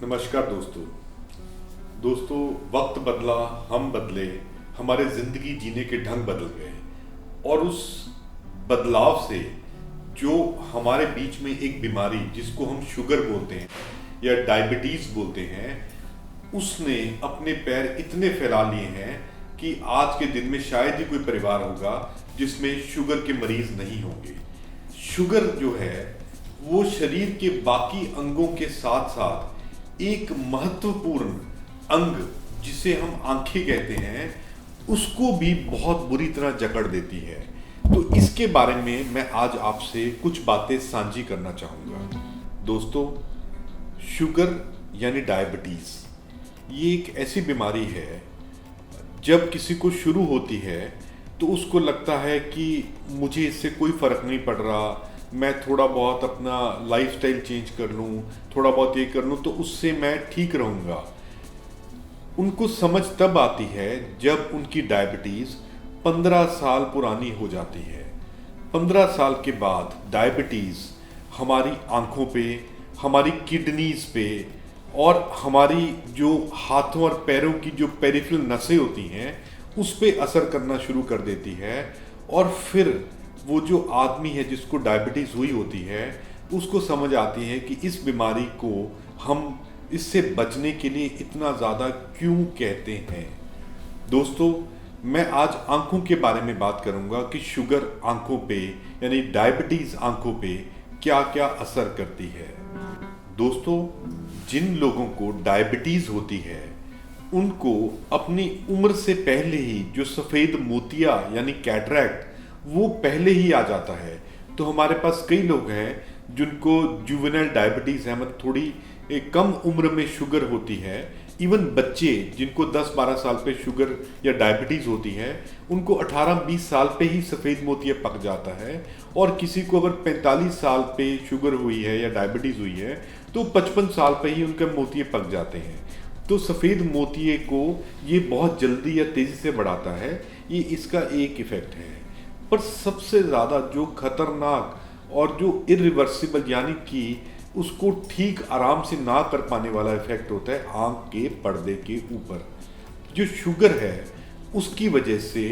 नमस्कार दोस्तों। वक्त बदला, हम बदले, हमारे जिंदगी जीने के ढंग बदल गए और उस बदलाव से जो हमारे बीच में एक बीमारी जिसको हम शुगर बोलते हैं या डायबिटीज बोलते हैं, उसने अपने पैर इतने फैला लिए हैं कि आज के दिन में शायद ही कोई परिवार होगा जिसमें शुगर के मरीज नहीं होंगे। शुगर जो है वो शरीर के बाकी अंगों के साथ साथ एक महत्वपूर्ण अंग जिसे हम आंखें कहते हैं उसको भी बहुत बुरी तरह जकड़ देती है। तो इसके बारे में मैं आज आपसे कुछ बातें साझी करना चाहूँगा। दोस्तों, शुगर यानी डायबिटीज़ ये एक ऐसी बीमारी है, जब किसी को शुरू होती है तो उसको लगता है कि मुझे इससे कोई फ़र्क नहीं पड़ रहा, मैं थोड़ा बहुत अपना लाइफस्टाइल चेंज कर लूँ, थोड़ा बहुत ये कर लूँ तो उससे मैं ठीक रहूँगा। उनको समझ तब आती है जब उनकी डायबिटीज़ 15 साल पुरानी हो जाती है। 15 साल के बाद डायबिटीज़ हमारी आँखों पे, हमारी किडनीज़ पे और हमारी जो हाथों और पैरों की जो पेरिफेरल नसें होती हैं उस पे असर करना शुरू कर देती है। और फिर वो जो आदमी है जिसको डायबिटीज़ हुई होती है उसको समझ आती है कि इस बीमारी को हम इससे बचने के लिए इतना ज़्यादा क्यों कहते हैं। दोस्तों, मैं आज आँखों के बारे में बात करूँगा कि शुगर आँखों पे यानी डायबिटीज़ आँखों पे क्या क्या असर करती है। दोस्तों, जिन लोगों को डायबिटीज़ होती है उनको अपनी उम्र से पहले ही जो सफ़ेद मोतिया यानी कैटरैक्ट वो पहले ही आ जाता है। तो हमारे पास कई लोग हैं जिनको जुवेनाइल डायबिटीज़ है, मतलब थोड़ी एक कम उम्र में शुगर होती है। इवन बच्चे जिनको 10-12 साल पे शुगर या डायबिटीज़ होती है उनको 18-20 साल पे ही सफ़ेद मोतिया पक जाता है। और किसी को अगर 45 साल पे शुगर हुई है या डायबिटीज़ हुई है तो 55 साल पे ही उनके मोतिये पक जाते हैं। तो सफ़ेद मोतिये को ये बहुत जल्दी या तेज़ी से बढ़ाता है, ये इसका एक इफ़ेक्ट है। पर सबसे ज़्यादा जो खतरनाक और जो इरिवर्सिबल यानी कि उसको ठीक आराम से ना कर पाने वाला इफेक्ट होता है आँख के पर्दे के ऊपर। जो शुगर है उसकी वजह से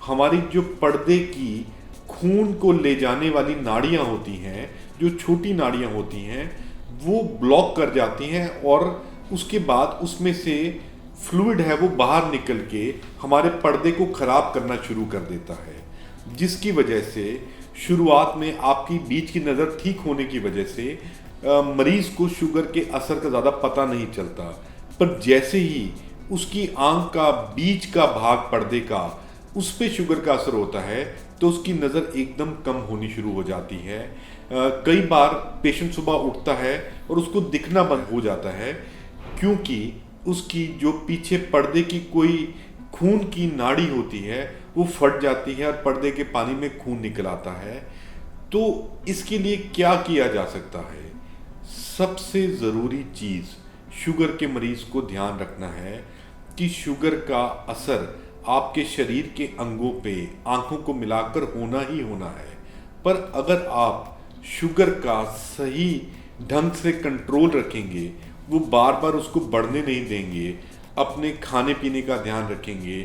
हमारी जो पर्दे की खून को ले जाने वाली नाड़ियाँ होती हैं, जो छोटी नाड़ियाँ होती हैं, वो ब्लॉक कर जाती हैं और उसके बाद उसमें से फ्लूइड है वो बाहर निकल के हमारे पर्दे को ख़राब करना शुरू कर देता है, जिसकी वजह से शुरुआत में आपकी बीच की नज़र ठीक होने की वजह से मरीज़ को शुगर के असर का ज़्यादा पता नहीं चलता। पर जैसे ही उसकी आँख का बीच का भाग पर्दे का उस पे शुगर का असर होता है तो उसकी नज़र एकदम कम होनी शुरू हो जाती है। कई बार पेशेंट सुबह उठता है और उसको दिखना बंद हो जाता है क्योंकि उसकी जो पीछे पर्दे की कोई खून की नाड़ी होती है वो फट जाती है और पर्दे के पानी में खून निकल आता है। तो इसके लिए क्या किया जा सकता है? सबसे ज़रूरी चीज़ शुगर के मरीज़ को ध्यान रखना है कि शुगर का असर आपके शरीर के अंगों पे, आँखों को मिलाकर होना ही होना है। पर अगर आप शुगर का सही ढंग से कंट्रोल रखेंगे, वो बार बार उसको बढ़ने नहीं देंगे, अपने खाने पीने का ध्यान रखेंगे,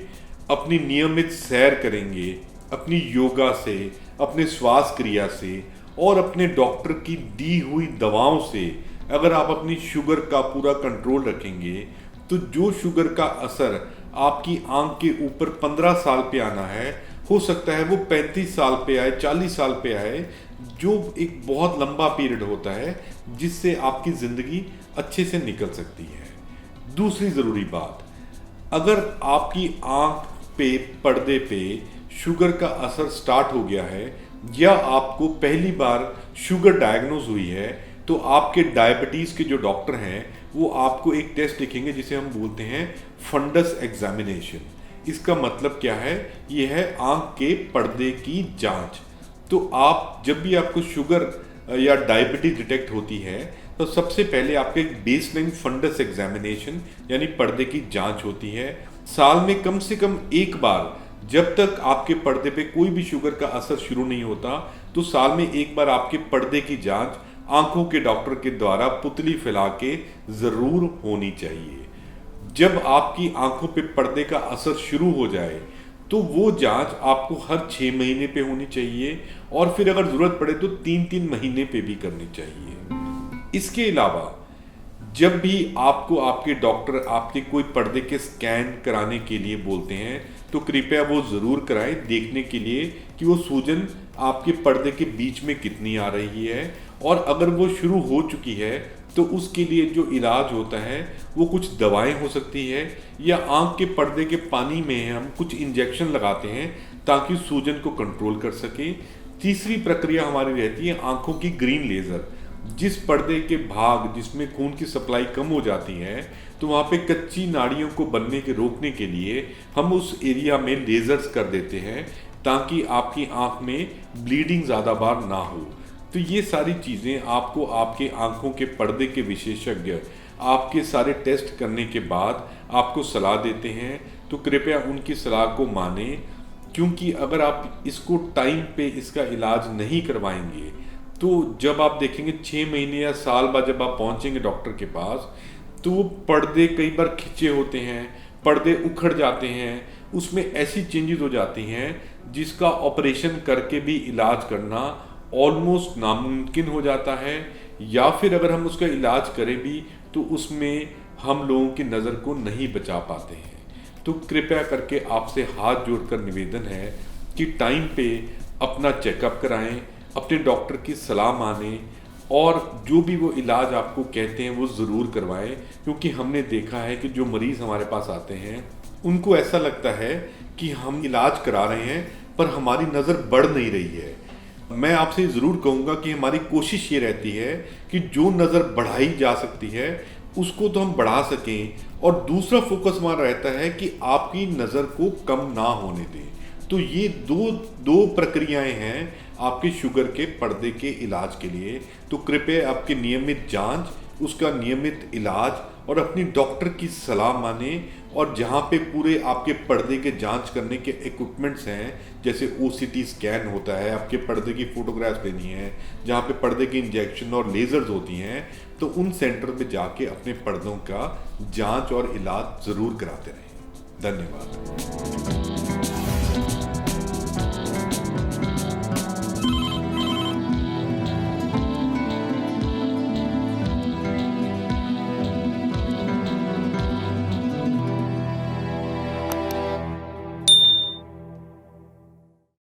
अपनी नियमित सैर करेंगे, अपनी योगा से, अपने श्वास क्रिया से और अपने डॉक्टर की दी हुई दवाओं से अगर आप अपनी शुगर का पूरा कंट्रोल रखेंगे तो जो शुगर का असर आपकी आँख के ऊपर 15 साल पे आना है, हो सकता है वो 35 साल पे आए, 40 साल पे आए, जो एक बहुत लंबा पीरियड होता है जिससे आपकी ज़िंदगी अच्छे से निकल सकती है। दूसरी ज़रूरी बात, अगर आपकी आँख पे, पर्दे पे शुगर का असर स्टार्ट हो गया है या आपको पहली बार शुगर डायग्नोज हुई है तो आपके डायबिटीज़ के जो डॉक्टर हैं वो आपको एक टेस्ट लिखेंगे जिसे हम बोलते हैं फंडस एग्जामिनेशन। इसका मतलब क्या है? ये है आँख के पर्दे की जांच। तो आप जब भी आपको शुगर या डायबिटीज डिटेक्ट होती है तो सबसे पहले आपके एक बेसलाइन फंडस एग्जामिनेशन यानी पर्दे की जांच होती है। साल में कम से कम एक बार, जब तक आपके पर्दे पे कोई भी शुगर का असर शुरू नहीं होता, तो साल में एक बार आपके पर्दे की जांच आंखों के डॉक्टर के द्वारा पुतली फैला के जरूर होनी चाहिए। जब आपकी आंखों पे पर्दे का असर शुरू हो जाए तो वो जांच आपको हर 6 महीने पे होनी चाहिए और फिर अगर जरूरत पड़े तो 3-3 महीने पे भी करनी चाहिए। इसके अलावा जब भी आपको आपके डॉक्टर आपके कोई पर्दे के स्कैन कराने के लिए बोलते हैं तो कृपया वो ज़रूर कराएं, देखने के लिए कि वो सूजन आपके पर्दे के बीच में कितनी आ रही है, और अगर वो शुरू हो चुकी है तो उसके लिए जो इलाज होता है वो कुछ दवाएं हो सकती है, या आंख के पर्दे के पानी में हम कुछ इंजेक्शन लगाते हैं ताकि सूजन को कंट्रोल कर सके। तीसरी प्रक्रिया हमारी रहती है आंखों की ग्रीन लेज़र। जिस पर्दे के भाग जिसमें खून की सप्लाई कम हो जाती है तो वहाँ पे कच्ची नाड़ियों को बनने के रोकने के लिए हम उस एरिया में लेज़र्स कर देते हैं ताकि आपकी आंख में ब्लीडिंग ज़्यादा बार ना हो। तो ये सारी चीज़ें आपको आपके आंखों के पर्दे के विशेषज्ञ आपके सारे टेस्ट करने के बाद आपको सलाह देते हैं, तो कृपया उनकी सलाह को मानें, क्योंकि अगर आप इसको टाइम पे इसका इलाज नहीं करवाएंगे तो जब आप देखेंगे 6 महीने या साल बाद जब आप पहुंचेंगे डॉक्टर के पास तो वो पर्दे कई बार खिंचे होते हैं, पर्दे उखड़ जाते हैं, उसमें ऐसी चेंजेस हो जाती हैं जिसका ऑपरेशन करके भी इलाज करना ऑलमोस्ट नामुमकिन हो जाता है, या फिर अगर हम उसका इलाज करें भी तो उसमें हम लोगों की नज़र को नहीं बचा पाते हैं। तो कृपया करके आपसे हाथ जोड़कर निवेदन है कि टाइम पे अपना चेकअप कराएं, अपने डॉक्टर की सलाह मानें और जो भी वो इलाज आपको कहते हैं वो ज़रूर करवाएं, क्योंकि हमने देखा है कि जो मरीज़ हमारे पास आते हैं उनको ऐसा लगता है कि हम इलाज करा रहे हैं पर हमारी नज़र बढ़ नहीं रही है। मैं आपसे ज़रूर कहूँगा कि हमारी कोशिश ये रहती है कि जो नज़र बढ़ाई जा सकती है उसको तो हम बढ़ा सकें, और दूसरा फोकस हमारा रहता है कि आपकी नज़र को कम ना होने दें। तो ये दो प्रक्रियाएं हैं आपके शुगर के पर्दे के इलाज के लिए। तो कृपया आपकी नियमित जांच, उसका नियमित इलाज और अपनी डॉक्टर की सलाह माने, और जहाँ पे पूरे आपके पर्दे के जांच करने के इक्विपमेंट्स हैं, जैसे OCT स्कैन होता है, आपके पर्दे की फोटोग्राफ्स लेनी है, जहाँ पे पर्दे के इंजेक्शन और लेज़र्स होती हैं, तो उन सेंटर पे जाके अपने पर्दों का जांच और इलाज ज़रूर कराते रहें। धन्यवाद।